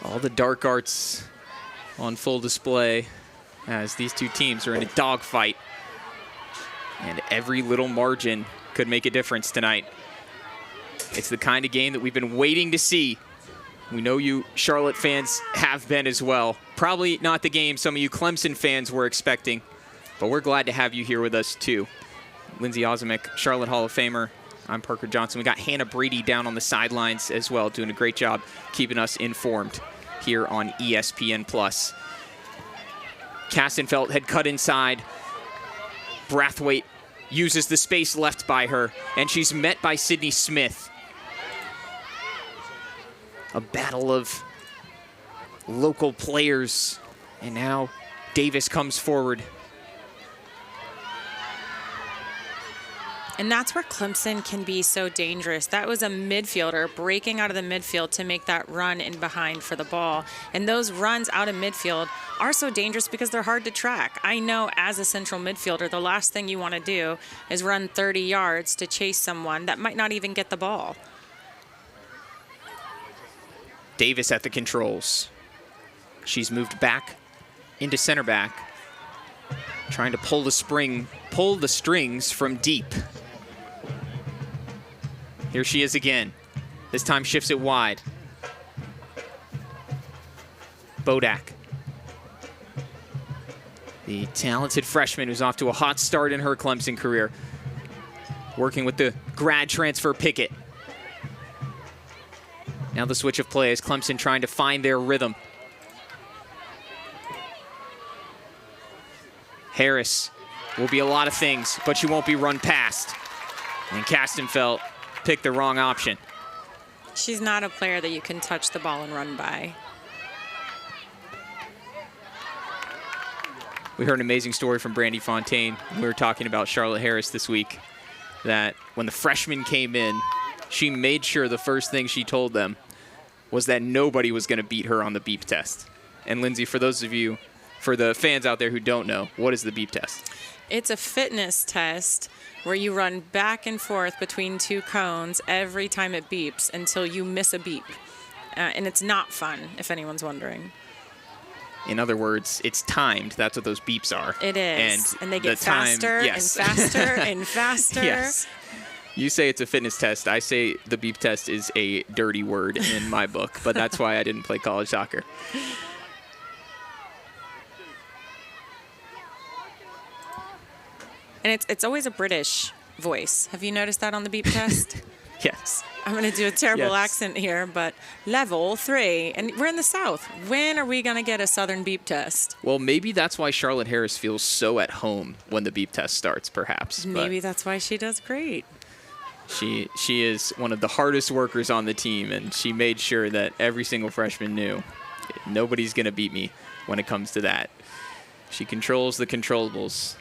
All the dark arts on full display as these two teams are in a dogfight. And every little margin could make a difference tonight. It's the kind of game that we've been waiting to see. We know you Charlotte fans have been as well. Probably not the game some of you Clemson fans were expecting, but we're glad to have you here with us too. Lindsay Ozimick, Charlotte Hall of Famer. I'm Parker Johnson. We got Hannah Brady down on the sidelines as well, doing a great job keeping us informed here on ESPN+. Kastenfeld had cut inside. Brathwaite uses the space left by her, and she's met by Sydney Smith. A battle of local players, and now Davis comes forward. And that's where Clemson can be so dangerous. That was a midfielder breaking out of the midfield to make that run in behind for the ball. And those runs out of midfield are so dangerous because they're hard to track. I know as a central midfielder, the last thing you want to do is run 30 yards to chase someone that might not even get the ball. Davis at the controls. She's moved back into center back, trying to pull the strings from deep. Here she is again. This time shifts it wide. Bodak, the talented freshman who's off to a hot start in her Clemson career, working with the grad transfer Pickett. Now the switch of play as Clemson trying to find their rhythm. Harris will be a lot of things, but she won't be run past. And Kastenfeld picked the wrong option. She's not a player that you can touch the ball and run by. We heard an amazing story from Brandy Fontaine. We were talking about Charlotte Harris this week, that when the freshmen came in, she made sure the first thing she told them was that nobody was going to beat her on the beep test. And Lindsay, for those of you, for the fans out there who don't know, what is the beep test? It's a fitness test where you run back and forth between two cones every time it beeps until you miss a beep. And it's not fun, if anyone's wondering. In other words, it's timed. That's what those beeps are. It is. And they get faster and faster and faster. Yes. You say it's a fitness test. I say the beep test is a dirty word in my book, but that's why I didn't play college soccer. And it's always a British voice. Have you noticed that on the beep test? Yes. I'm going to do a terrible accent here, but level 3. And we're in the South. When are we going to get a Southern beep test? Well, maybe that's why Charlotte Harris feels so at home when the beep test starts, perhaps. Maybe that's why she does great. She is one of the hardest workers on the team, and she made sure that every single freshman knew nobody's going to beat me when it comes to that. She controls the controllables,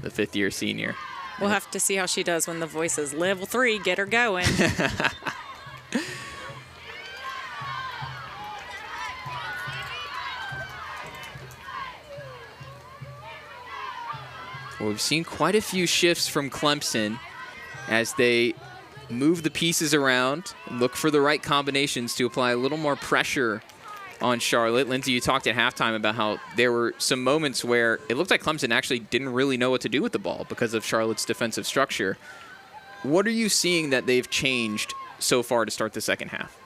the fifth-year senior. We'll have to see how she does when the voice is level 3. Get her going. Well, we've seen quite a few shifts from Clemson as they move the pieces around and look for the right combinations to apply a little more pressure on Charlotte. Lindsay, you talked at halftime about how there were some moments where it looked like Clemson actually didn't really know what to do with the ball because of Charlotte's defensive structure. What are you seeing that they've changed so far to start the second half?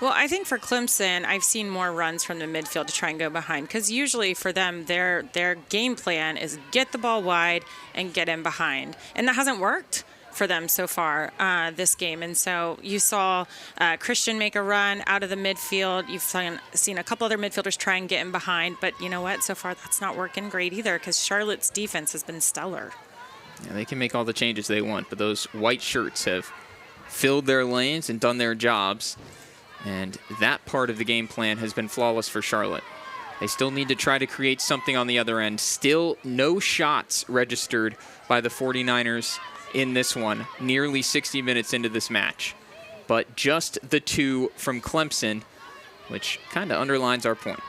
Well, I think for Clemson, I've seen more runs from the midfield to try and go behind, because usually for them, their game plan is get the ball wide and get in behind. And that hasn't worked for them so far this game. And so you saw Christian make a run out of the midfield. You've seen a couple other midfielders try and get in behind. But you know what? So far, that's not working great either, because Charlotte's defense has been stellar. Yeah, they can make all the changes they want, but those white shirts have filled their lanes and done their jobs. And that part of the game plan has been flawless for Charlotte. They still need to try to create something on the other end. Still no shots registered by the 49ers in this one, nearly 60 minutes into this match. But just the 2 from Clemson, which kind of underlines our point.